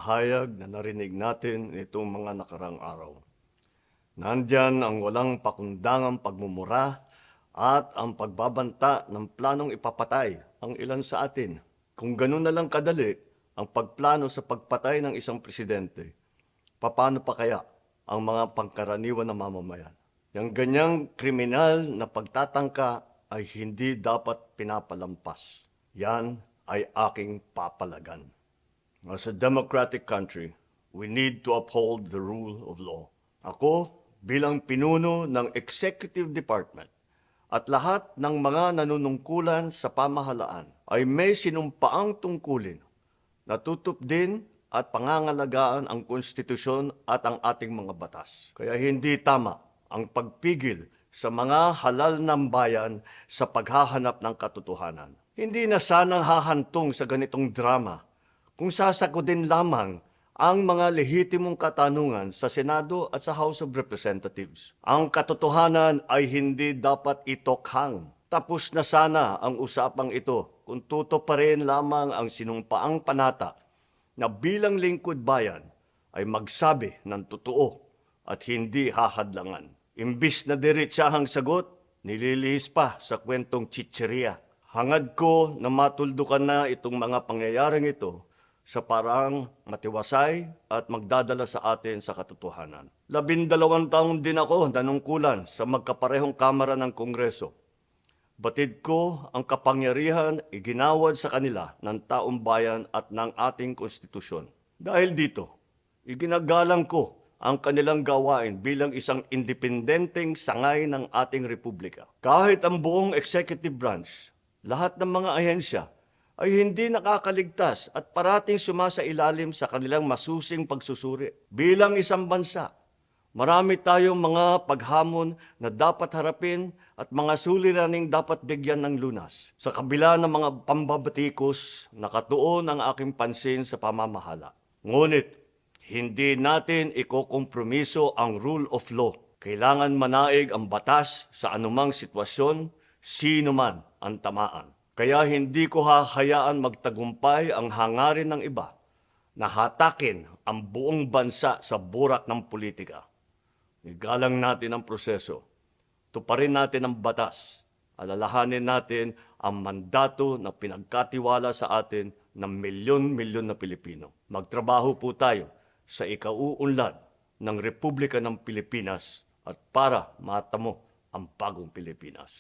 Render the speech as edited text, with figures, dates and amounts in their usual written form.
pahayag na narinig natin itong mga nakarang araw. Nandyan ang walang pakundangang pagmumura at ang pagbabanta ng planong ipapatay ang ilan sa atin. Kung ganun na lang kadali ang pagplano sa pagpatay ng isang presidente, paano pa kaya ang mga pangkaraniwan na mamamayan? Yang ganyang kriminal na pagtatangka ay hindi dapat pinapalampas. Yan ay aking papalagan. As a democratic country, we need to uphold the rule of law. Ako, bilang pinuno ng Executive Department at lahat ng mga nanunungkulan sa pamahalaan ay may sinumpaang tungkulin na tutupdin at pangangalagaan ang konstitusyon at ang ating mga batas. Kaya hindi tama ang pagpigil sa mga halal ng bayan sa paghahanap ng katotohanan. Hindi na sanang hahantong sa ganitong drama kung sasagutin lamang ang mga lehitimong katanungan sa Senado at sa House of Representatives. Ang katotohanan ay hindi dapat itokhang. Tapos na sana ang usapang ito kung tutuparin lamang ang sinumpaang panata na bilang lingkod bayan ay magsabi ng totoo at hindi hahadlangan. Imbis na diretsahang sagot, nililihis pa sa kwentong chicheria. Hangad ko na matuldukan na itong mga pangyayaring ito sa parang matiwasay at magdadala sa atin sa katotohanan. 12 taon din ako nanungkulan sa magkaparehong kamara ng Kongreso. Batid ko ang kapangyarihan iginawad sa kanila ng taong bayan at ng ating konstitusyon. Dahil dito, iginagalang ko ang kanilang gawain bilang isang independenteng sangay ng ating republika. Kahit ang buong executive branch, lahat ng mga ahensya, ay hindi nakakaligtas at parating sumasailalim sa kanilang masusing pagsusuri. Bilang isang bansa, marami tayong mga paghamon na dapat harapin at mga suliraning dapat bigyan ng lunas. Sa kabila ng mga pambabatikos, nakatuon ang aking pansin sa pamamahala. Ngunit, hindi natin ikokompromiso ang rule of law. Kailangan manaig ang batas sa anumang sitwasyon, sino man ang tamaan. Kaya hindi ko hahayaan magtagumpay ang hangarin ng iba na hatakin ang buong bansa sa burak ng politika. Igalang natin ang proseso. Tuparin natin ang batas. Alalahanin natin ang mandato na pinagkatiwala sa atin ng milyon-milyon na Pilipino. Magtrabaho po tayo sa ikauunlad ng Republika ng Pilipinas at para matamo ang bagong Pilipinas.